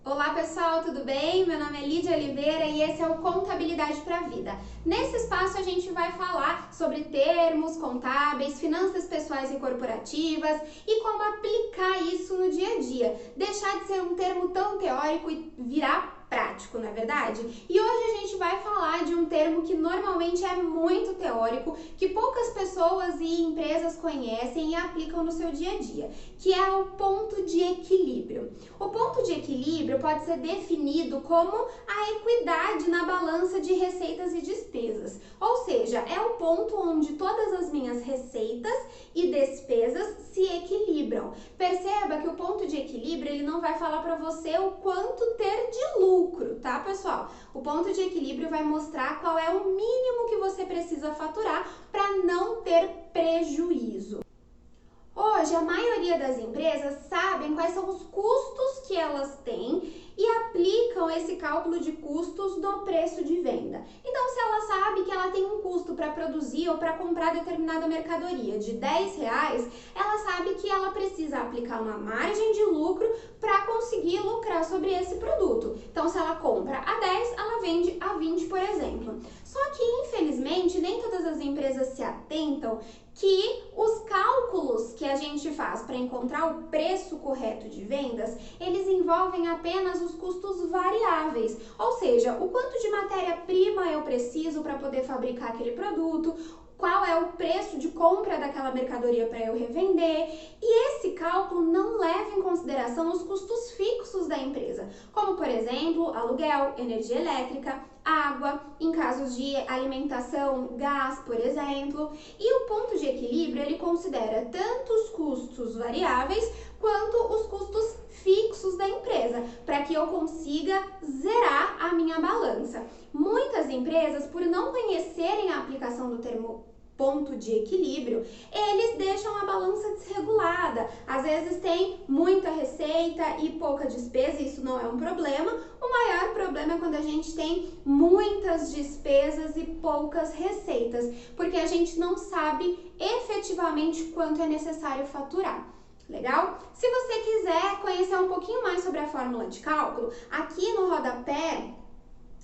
Olá pessoal, tudo bem? Meu nome é Lídia Oliveira e esse é o Contabilidade para a Vida. Nesse espaço a gente vai falar sobre termos contábeis, finanças pessoais e corporativas e como aplicar isso no dia a dia. Deixar de ser um termo tão teórico e virar prático, não é verdade? E hoje a gente vai falar de um termo que normalmente é muito teórico, que poucas pessoas e empresas conhecem e aplicam no seu dia a dia, que é o ponto de equilíbrio. O ponto de equilíbrio pode ser definido como a equidade na balança de receitas e despesas, ou seja, é o ponto onde todas as minhas receitas e despesas se equilibram. Perceba que o ponto de equilíbrio ele não vai falar para você o quanto ter de lucro, tá, pessoal? O ponto de equilíbrio vai mostrar qual é o mínimo que você precisa faturar para não ter prejuízo. Hoje, a maioria das empresas sabem quais são os custos que elas têm e aplicam esse cálculo de custos no preço de venda. Então, se ela sabe que ela tem um custo para produzir ou para comprar determinada mercadoria de R$10, ela sabe que ela precisa aplicar uma margem de lucro para conseguir lucrar sobre esse produto. Então, se ela compra a 10, ela vende a 20, por exemplo. Só que, infelizmente, nem todas as empresas se atentam que os cálculos que a gente faz para encontrar o preço correto de vendas, eles envolvem apenas os custos variáveis, ou seja, o quanto de matéria-prima eu preciso para poder fabricar aquele produto, qual é o preço de compra daquela mercadoria para eu revender, e esse cálculo não leva em consideração os custos fixos da empresa, como por exemplo, aluguel, energia elétrica, água, em casos de alimentação, gás, por exemplo. E o ponto de equilíbrio, ele considera tanto os custos variáveis quanto os custos fixos da empresa, para que eu consiga zerar a minha balança. Muitas empresas, por não conhecerem a aplicação do termo ponto de equilíbrio, eles deixam a balança desregulada. Às vezes tem muita receita e pouca despesa, isso não é um problema. O maior problema é quando a gente tem muitas despesas e poucas receitas, porque a gente não sabe efetivamente quanto é necessário faturar. Legal? Se você quiser conhecer um pouquinho mais sobre a fórmula de cálculo, aqui no rodapé,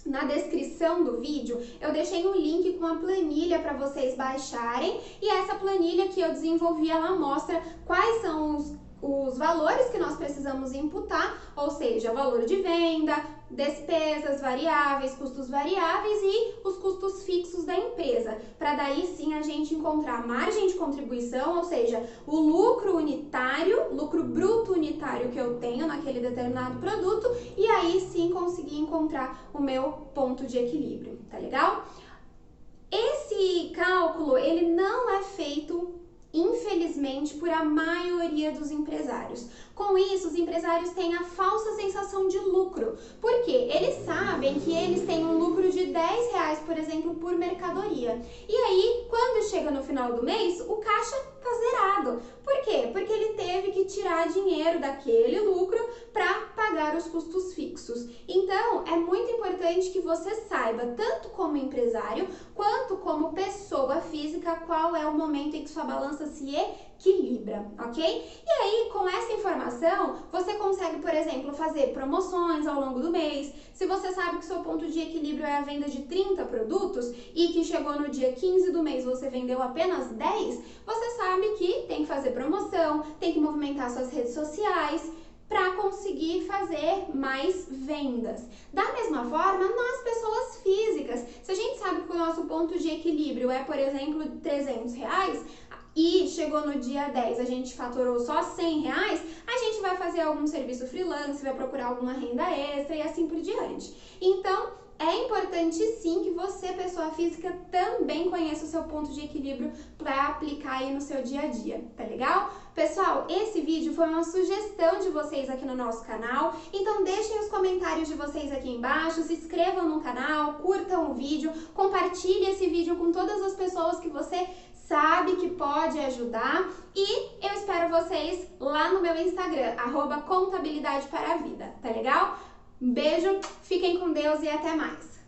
na descrição do vídeo, eu deixei um link com uma planilha para vocês baixarem, e essa planilha que eu desenvolvi, ela mostra quais são os valores que nós precisamos imputar, ou seja, valor de venda, despesas variáveis, custos variáveis e os custos fixos da empresa, para daí sim a gente encontrar a margem de contribuição, ou seja, o lucro unitário, lucro bruto unitário que eu tenho naquele determinado produto, e aí sim conseguir encontrar o meu ponto de equilíbrio, tá legal? Esse cálculo, ele não é feito, infelizmente, por a maioria dos empresários. Com isso, os empresários têm a falsa sensação de lucro, porque eles sabem que eles têm um lucro de R$10, por exemplo, por mercadoria. E aí, quando chega no final do mês, o caixa está zerado. Por quê? Porque ele teve que tirar dinheiro daquele lucro para pagar os custos fixos. Então, é muito importante que você saiba, tanto como empresário, quanto como pessoa física, qual é o momento em que sua balança se equilibra, ok? E aí, com essa informação, você consegue, por exemplo, fazer promoções ao longo do mês. Se você sabe que seu ponto de equilíbrio é a venda de 30 produtos e que chegou no dia 15 do mês você vendeu apenas 10, você sabe que tem que fazer promoção, tem que movimentar suas redes sociais para conseguir fazer mais vendas. Da mesma forma, nós pessoas físicas, se a gente sabe que o nosso ponto de equilíbrio é, por exemplo, R$300 e chegou no dia 10, a gente faturou só R$100, a gente vai fazer algum serviço freelance, vai procurar alguma renda extra e assim por diante. Então, é importante sim que você, pessoa física, também conheça o seu ponto de equilíbrio para aplicar aí no seu dia a dia, tá legal? Pessoal, esse vídeo foi uma sugestão de vocês aqui no nosso canal, então deixem os comentários de vocês aqui embaixo, se inscrevam no canal, curtam o vídeo, compartilhem esse vídeo com todas as pessoas que você sabe que pode ajudar, e eu espero vocês lá no meu Instagram, @contabilidade para a vida, tá legal? Um beijo, fiquem com Deus e até mais!